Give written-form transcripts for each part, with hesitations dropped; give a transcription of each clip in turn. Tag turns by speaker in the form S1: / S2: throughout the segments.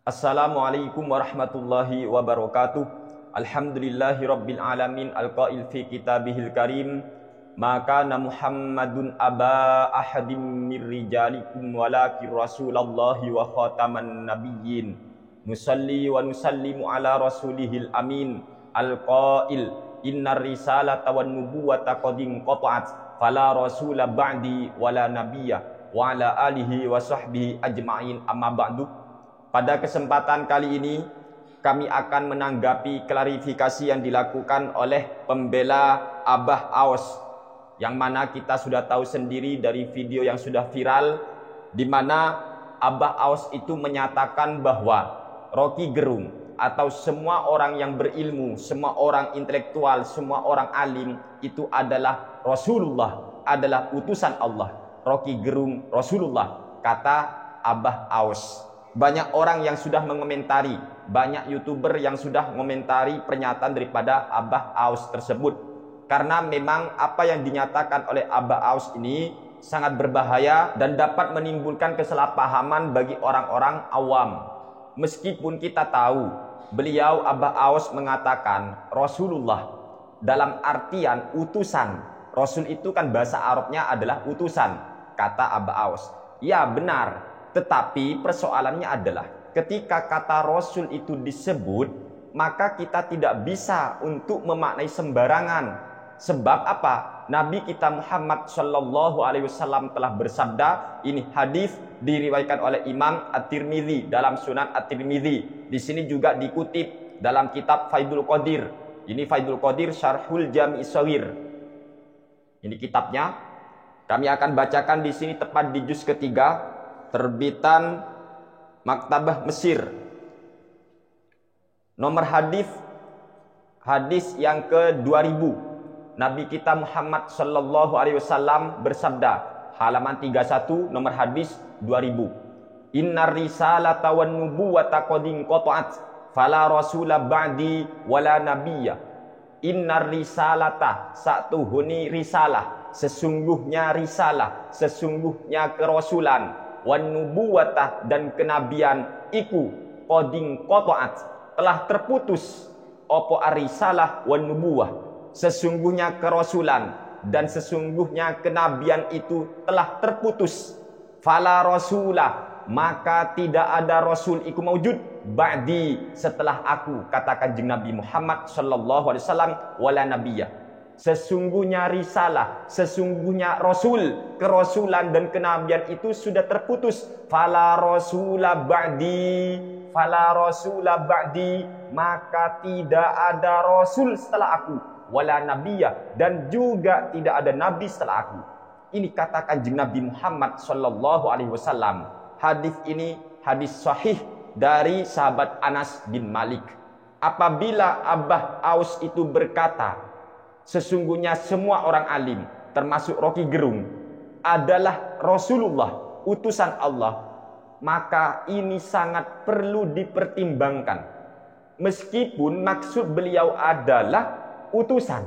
S1: Assalamualaikum warahmatullahi wabarakatuh. Alhamdulillahi rabbil alamin al-qail fi kitabihil karim. Maka Muhammadun aba ahadim mir rijalikum walakin rasulallahi wa khataman nabiyyin. Nusalli wa nusallimu ala rasulihil amin al-qail innar risalata wan nubuwata qad inqata'at fala rasula ba'di wala nabiyya wa ala alihi wa sahbihi ajma'in amma ba'du. Pada kesempatan kali ini kami akan menanggapi klarifikasi yang dilakukan oleh pembela Abah Aos, yang mana kita sudah tahu sendiri dari video yang sudah viral, di mana Abah Aos itu menyatakan bahwa Rocky Gerung atau semua orang yang berilmu, semua orang intelektual, semua orang alim itu adalah Rasulullah, adalah utusan Allah. Rocky Gerung Rasulullah, kata Abah Aos. Banyak orang yang sudah mengomentari, banyak YouTuber yang sudah mengomentari pernyataan daripada Abah Aos tersebut. Karena memang apa yang dinyatakan oleh Abah Aos ini sangat berbahaya dan dapat menimbulkan kesalahpahaman bagi orang-orang awam. Meskipun kita tahu beliau Abah Aos mengatakan Rasulullah dalam artian utusan. Rasul itu kan bahasa Arabnya adalah utusan, kata Abah Aos. Ya benar. Tetapi persoalannya adalah ketika kata Rasul itu disebut, maka kita tidak bisa untuk memaknai sembarangan. Sebab apa? Nabi kita Muhammad Shallallahu Alaihi Wasallam telah bersabda, ini hadis diriwayatkan oleh Imam At-Tirmidzi dalam Sunan At-Tirmidzi. Di sini juga dikutip dalam kitab Faidul Qadir. Ini Faidul Qadir Syarhul Jami' Shaghir. Ini kitabnya. Kami akan bacakan di sini tepat di juz ketiga. Terbitan Maktabah Mesir. Nomor hadis yang ke-2000. Nabi kita Muhammad Sallallahu Alaihi Wasallam bersabda, halaman 31, nomor hadis 2000. Innar risalata wan nubuwata qad inqata'at fala rasula ba'di wala nabiyya. Innar risalata, satuhuni risalah, sesungguhnya risalah, sesungguhnya kerasulan, wan nubuwatah, dan kenabian iku qading qata'at, telah terputus opo arisalah wan nubuwah, sesungguhnya kerasulan dan sesungguhnya kenabian itu telah terputus. Fala rasulah, maka tidak ada rasul iku maujud ba'di, setelah aku, kata Kanjeng Nabi Muhammad sallallahu alaihi wasallam, wala nabiyya. Sesungguhnya risalah, sesungguhnya rasul, kerasulan dan kenabian itu sudah terputus. Fala rasula ba'di, fala rasula ba'di, maka tidak ada rasul setelah aku, wala nabiyya, dan juga tidak ada nabi setelah aku. Ini kata Kanjeng Nabi Muhammad sallallahu alaihi wasallam. Hadis ini hadis sahih dari sahabat Anas bin Malik. Apabila Abah Aos itu berkata, sesungguhnya semua orang alim, termasuk Rocky Gerung, adalah Rasulullah, utusan Allah, maka ini sangat perlu dipertimbangkan. Meskipun maksud beliau adalah utusan,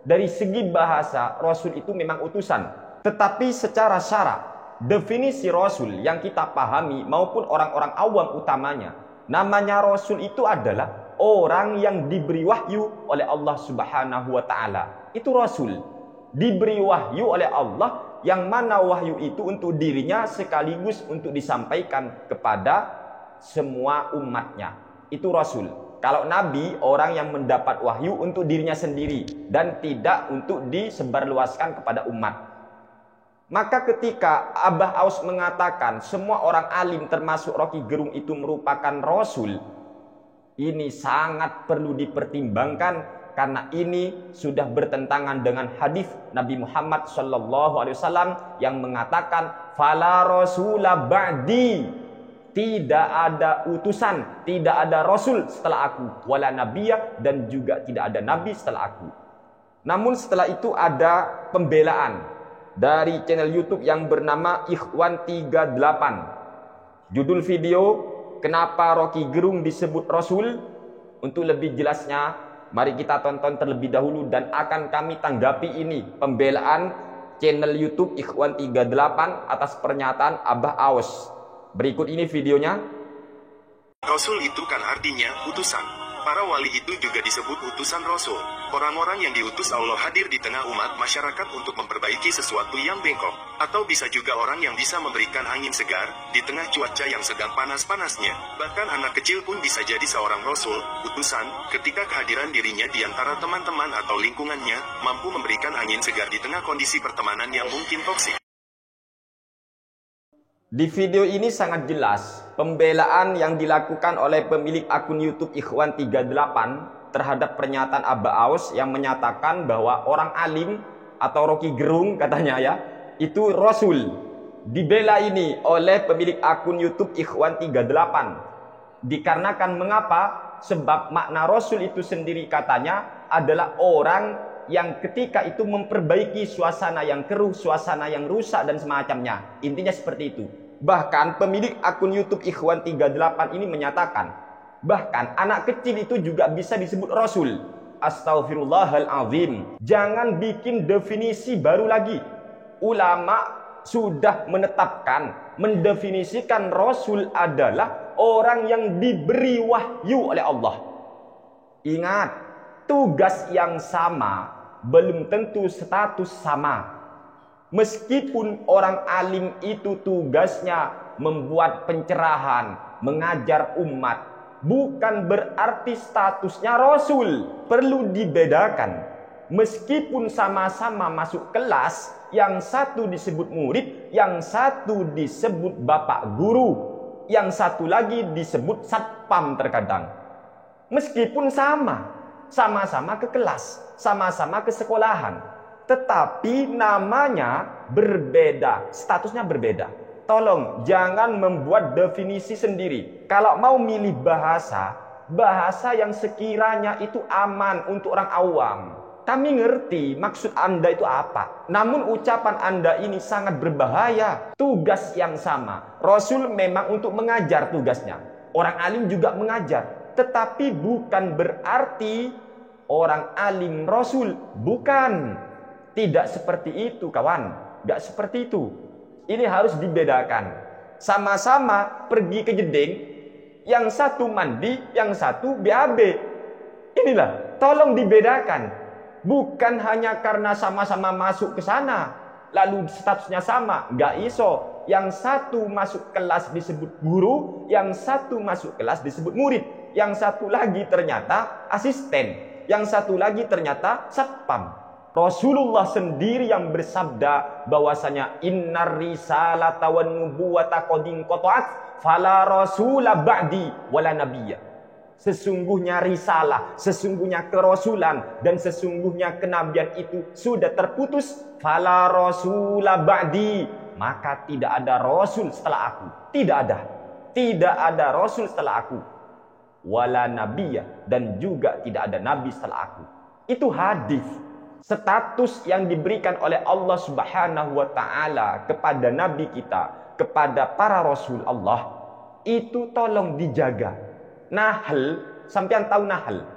S1: dari segi bahasa Rasul itu memang utusan, tetapi secara syarak, definisi Rasul yang kita pahami maupun orang-orang awam utamanya, namanya Rasul itu adalah orang yang diberi wahyu oleh Allah Subhanahu wa Ta'ala. Itu Rasul, diberi wahyu oleh Allah, yang mana wahyu itu untuk dirinya sekaligus untuk disampaikan kepada semua umatnya. Itu Rasul. Kalau Nabi, orang yang mendapat wahyu untuk dirinya sendiri dan tidak untuk disebarluaskan kepada umat. Maka ketika Abah Aos mengatakan semua orang alim termasuk Rocky Gerung itu merupakan Rasul, ini sangat perlu dipertimbangkan, karena ini sudah bertentangan dengan hadis Nabi Muhammad sallallahu alaihi wasallam yang mengatakan fala rasula ba'di, tidak ada utusan, tidak ada rasul setelah aku, wala nabiyya, dan juga tidak ada nabi setelah aku. Namun setelah itu ada pembelaan dari channel YouTube yang bernama Ikhwan 38. Judul video, kenapa Rocky Gerung disebut Rasul? Untuk lebih jelasnya, mari kita tonton terlebih dahulu dan akan kami tanggapi ini pembelaan channel YouTube Ikhwan 38 atas pernyataan Abah Aos. Berikut ini videonya.
S2: Rasul itu kan artinya utusan. Para wali itu juga disebut utusan Rasul. Orang-orang yang diutus Allah hadir di tengah umat masyarakat untuk memperbaiki sesuatu yang bengkok. Atau bisa juga orang yang bisa memberikan angin segar di tengah cuaca yang sedang panas-panasnya. Bahkan anak kecil pun bisa jadi seorang Rasul, utusan, ketika kehadiran dirinya di antara teman-teman atau lingkungannya mampu memberikan angin segar di tengah kondisi pertemanan yang mungkin toksik.
S1: Di video ini sangat jelas pembelaan yang dilakukan oleh pemilik akun YouTube Ikhwan 38 terhadap pernyataan Abah Aus yang menyatakan bahwa orang alim atau Rocky Gerung katanya ya, itu Rasul. Dibela ini oleh pemilik akun YouTube Ikhwan 38. Dikarenakan mengapa? Sebab makna Rasul itu sendiri katanya adalah orang yang ketika itu memperbaiki suasana yang keruh, suasana yang rusak dan semacamnya. Intinya seperti itu. Bahkan pemilik akun YouTube Ikhwan 38 ini menyatakan, bahkan anak kecil itu juga bisa disebut Rasul. Astaghfirullahaladzim. Jangan bikin definisi baru lagi. Ulama sudah menetapkan, mendefinisikan Rasul adalah orang yang diberi wahyu oleh Allah. Ingat, tugas yang sama belum tentu status sama. Meskipun orang alim itu tugasnya membuat pencerahan, mengajar umat, bukan berarti statusnya Rasul. Perlu dibedakan. Meskipun sama-sama masuk kelas, yang satu disebut murid, yang satu disebut bapak guru, yang satu lagi disebut satpam terkadang. Meskipun sama-sama ke kelas, sama-sama ke sekolahan, tetapi namanya berbeda, statusnya berbeda. Tolong jangan membuat definisi sendiri. Kalau mau milih bahasa yang sekiranya itu aman untuk orang awam. Kami ngerti maksud Anda itu apa. Namun ucapan Anda ini sangat berbahaya. Tugas yang sama. Rasul memang untuk mengajar tugasnya. Orang alim juga mengajar. Tetapi bukan berarti orang alim Rasul. Bukan. Tidak seperti itu kawan. Tidak seperti itu. Ini harus dibedakan. Sama-sama pergi ke jeding. Yang satu mandi, yang satu BAB. Inilah. Tolong dibedakan. Bukan hanya karena sama-sama masuk ke sana. Lalu statusnya sama. Nggak iso. Yang satu masuk kelas disebut guru. Yang satu masuk kelas disebut murid. Yang satu lagi ternyata asisten. Yang satu lagi ternyata satpam. Rasulullah sendiri yang bersabda bahwasanya innar risalata wan nubuwata qad inqata'at fala rasula ba'di wala nabiyya. Sesungguhnya risalah, sesungguhnya kerasulan dan sesungguhnya kenabian itu sudah terputus. Fala rasula ba'di, maka tidak ada rasul setelah aku. Tidak ada rasul setelah aku. Wala nabiyya, dan juga tidak ada nabi setelah aku. Itu hadis. Status yang diberikan oleh Allah Subhanahu wa taala kepada nabi kita, kepada para rasul Allah, itu tolong dijaga. Nahl, sampean tahu Nahl?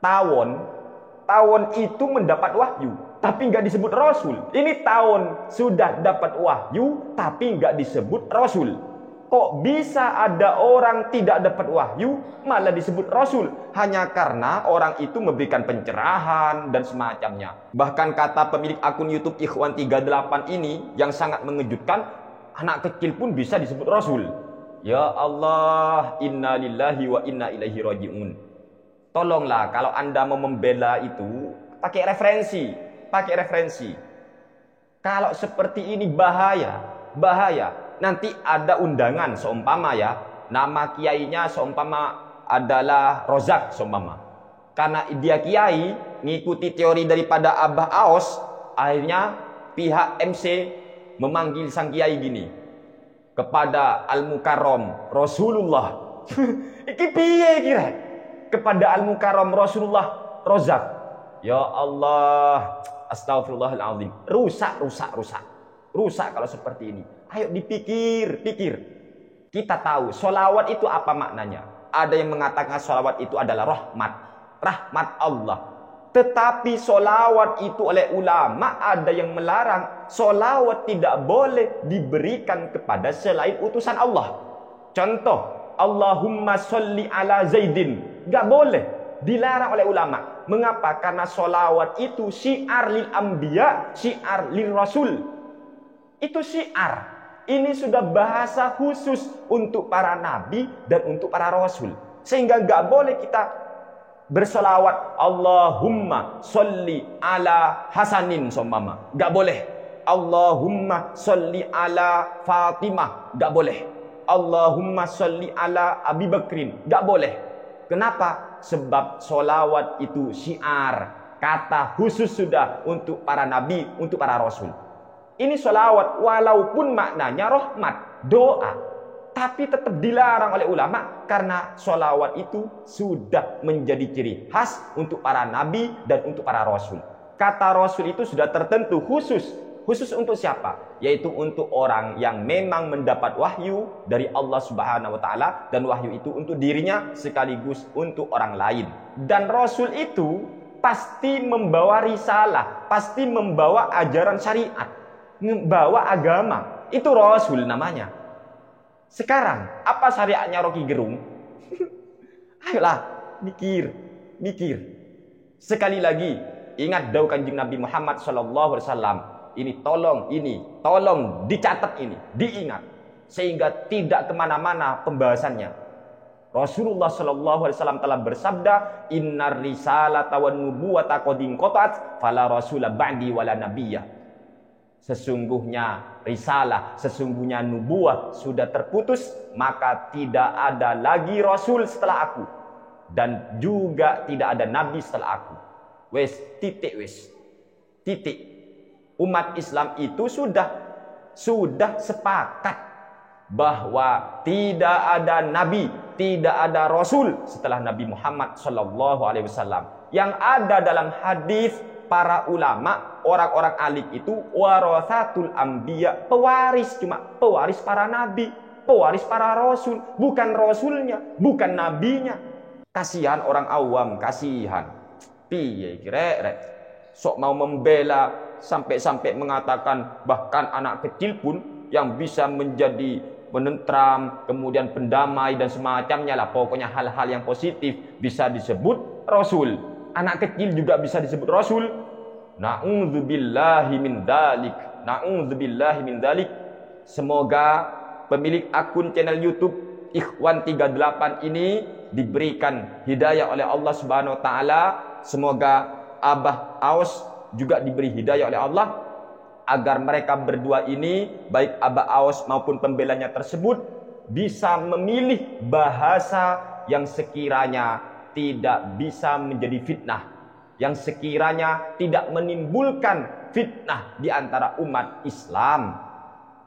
S1: Tawon itu mendapat wahyu, tapi nggak disebut rasul. Ini tawon sudah dapat wahyu, tapi nggak disebut rasul. Kok bisa ada orang tidak dapat wahyu malah disebut rasul? Hanya karena orang itu memberikan pencerahan dan semacamnya. Bahkan kata pemilik akun YouTube Ikhwan 38 ini yang sangat mengejutkan, anak kecil pun bisa disebut rasul. Ya Allah, inna lillahi wa inna ilaihi raji'un. Tolonglah kalau Anda mau membela itu pakai referensi. Kalau seperti ini bahaya. Nanti ada undangan seumpama ya, nama kiainya seumpama adalah Rozak seumpama. Karena dia kiai ngikuti teori daripada Abah Aus, akhirnya pihak MC memanggil sang kiai gini, kepada Al-Mukarram Rasulullah. Iki piye kira? Kepada Al-Mukarram Rasulullah Rozak. Ya Allah, astagfirullahaladzim. Rusak kalau seperti ini. Ayo dipikir. Kita tahu sholawat itu apa maknanya. Ada yang mengatakan sholawat itu adalah rahmat Allah. Tetapi sholawat itu oleh ulama ada yang melarang. Sholawat tidak boleh diberikan kepada selain utusan Allah. Contoh, Allahumma sholli ala Zaidin. Gak boleh. Dilarang oleh ulama. Mengapa? Karena sholawat itu syiar lil anbiya, syiar lil rasul. Itu syiar. Ini sudah bahasa khusus untuk para nabi dan untuk para rasul. Sehingga gak boleh kita bersolawat Allahumma sholli ala Hasanin seumpama. Gak boleh. Allahumma sholli ala Fatimah. Gak boleh. Allahumma sholli ala Abi Bakrin. Gak boleh. Kenapa? Sebab solawat itu syiar. Kata khusus sudah untuk para nabi, untuk para rasul. Ini solawat walaupun maknanya rahmat, doa. Tapi tetap dilarang oleh ulama karena solawat itu sudah menjadi ciri khas untuk para nabi dan untuk para rasul. Kata rasul itu sudah tertentu khusus. Khusus untuk siapa? Yaitu untuk orang yang memang mendapat wahyu dari Allah Subhanahu wa taala, dan wahyu itu untuk dirinya sekaligus untuk orang lain. Dan rasul itu pasti membawa risalah, pasti membawa ajaran syariat, membawa agama. Itu rasul namanya. Sekarang apa syariatnya Rocky Gerung? Ayolah, mikir. Sekali lagi, ingat dawuh Kanjeng Nabi Muhammad SAW. Ini tolong dicatat ini, diingat. Sehingga tidak kemana-mana pembahasannya. Rasulullah SAW telah bersabda, Innar risalata wan nubuwata qad inqata'at fala rasula ba'di wala nabiyyah. Sesungguhnya risalah, sesungguhnya nubuah sudah terputus, maka tidak ada lagi rasul setelah aku, dan juga tidak ada nabi setelah aku. Titik. Umat Islam itu sudah sepakat bahwa tidak ada nabi, tidak ada rasul setelah Nabi Muhammad SAW. Yang ada dalam hadis para ulama, orang-orang alim itu warasatul anbiya, pewaris para nabi, pewaris para rasul, bukan rasulnya, bukan nabinya. Kasihan orang awam, kasihan. Piye kira-kira sok mau membela sampai mengatakan bahkan anak kecil pun yang bisa menjadi penentram, kemudian pendamai dan semacamnya lah, pokoknya hal-hal yang positif bisa disebut rasul. Anak kecil juga bisa disebut rasul. Na'udzubillahi min dalik. Semoga pemilik akun channel YouTube Ikhwan 38 ini diberikan hidayah oleh Allah Subhanahu wa taala. Semoga Abah Aus juga diberi hidayah oleh Allah agar mereka berdua ini, baik Abah Aus maupun pembelanya tersebut, bisa memilih bahasa yang sekiranya tidak bisa menjadi fitnah, yang sekiranya tidak menimbulkan fitnah di antara umat Islam.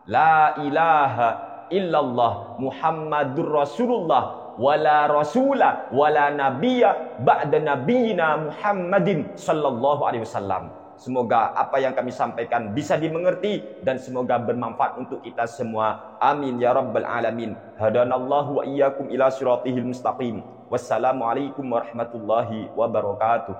S1: La ilaha illallah Muhammadur Rasulullah wala rasula wala nabiyya ba'da nabiyyina Muhammadin sallallahu alaihi wasallam. Semoga apa yang kami sampaikan bisa dimengerti dan semoga bermanfaat untuk kita semua. Amin ya rabbal alamin. Hadanallahu wa iyyakum ila siratihil mustaqim. Wassalamualaikum warahmatullahi wabarakatuh.